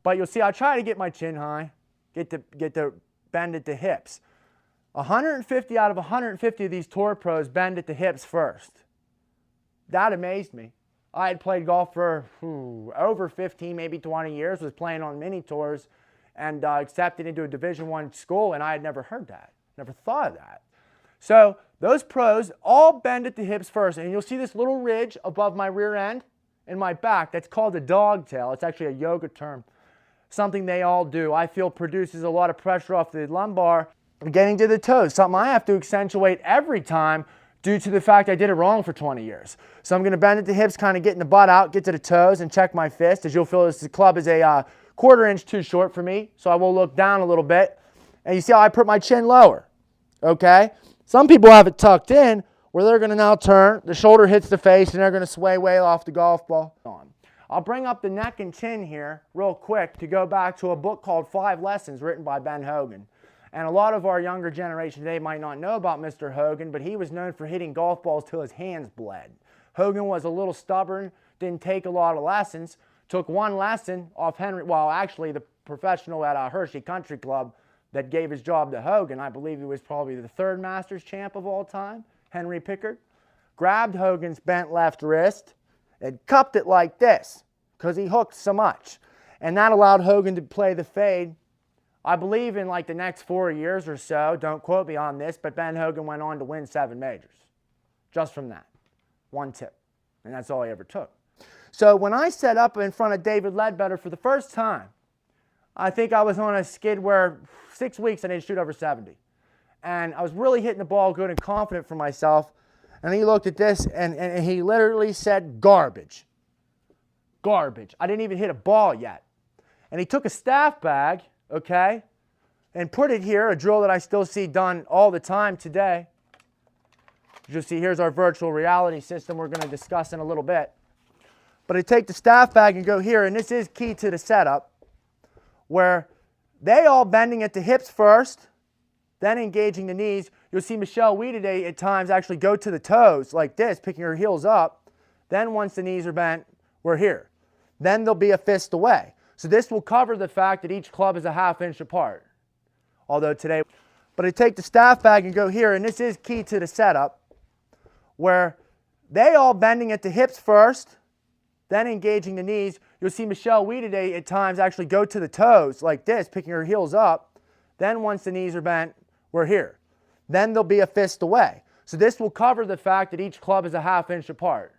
But you'll see I try to get my chin high, get to bend at the hips. 150 out of 150 of these tour pros bend at the hips first. That amazed me. I had played golf for over 15, maybe 20 years, was playing on mini tours, and accepted into a Division I school, and I had never heard that, never thought of that. So those pros all bend at the hips first, and you'll see this little ridge above my rear end and my back. That's called a dogtail. It's actually a yoga term, something they all do. I feel produces a lot of pressure off the lumbar, getting to the toes, something I have to accentuate every time due to the fact I did it wrong for 20 years. So I'm going to bend at the hips, kind of getting the butt out, get to the toes, and check my fist. As you'll feel, this club is a quarter inch too short for me, so I will look down a little bit. And you see how I put my chin lower, okay? Some people have it tucked in, where they're going to now turn, the shoulder hits the face, and they're going to sway way off the golf ball. I'll bring up the neck and chin here real quick to go back to a book called 5 Lessons written by Ben Hogan. And a lot of our younger generation today might not know about Mr. Hogan, but he was known for hitting golf balls till his hands bled. Hogan was a little stubborn, didn't take a lot of lessons, took one lesson off Henry, well, actually the professional at Hershey Country Club that gave his job to Hogan. I believe he was probably the 3rd Masters champ of all time, Henry Pickard. Grabbed Hogan's bent left wrist and cupped it like this because he hooked so much. And that allowed Hogan to play the fade. I believe in like the next 4 years or so, don't quote me on this, but Ben Hogan went on to win 7 majors. Just from that. One tip. And that's all he ever took. So when I set up in front of David Ledbetter for the first time, I think I was on a skid where 6 weeks I didn't shoot over 70. And I was really hitting the ball good and confident for myself. And he looked at this and he literally said, garbage. Garbage. I didn't even hit a ball yet. And he took a staff bag, okay, and put it here, a drill that I still see done all the time today. You'll see here's our virtual reality system we're going to discuss in a little bit. But I take the staff bag and go here, and this is key to the setup, where they all bending at the hips first, then engaging the knees. You'll see Michelle Wee today at times actually go to the toes like this, picking her heels up. Then once the knees are bent, we're here. Then there'll be a fist away. So this will cover the fact that each club is a ½ inch apart. Although today, but I take the staff bag and go here, and this is key to the setup, where they all bending at the hips first, then engaging the knees. You'll see Michelle Wee today at times actually go to the toes like this, picking her heels up. Then once the knees are bent, we're here. Then there'll be a fist away. So this will cover the fact that each club is a ½ inch apart.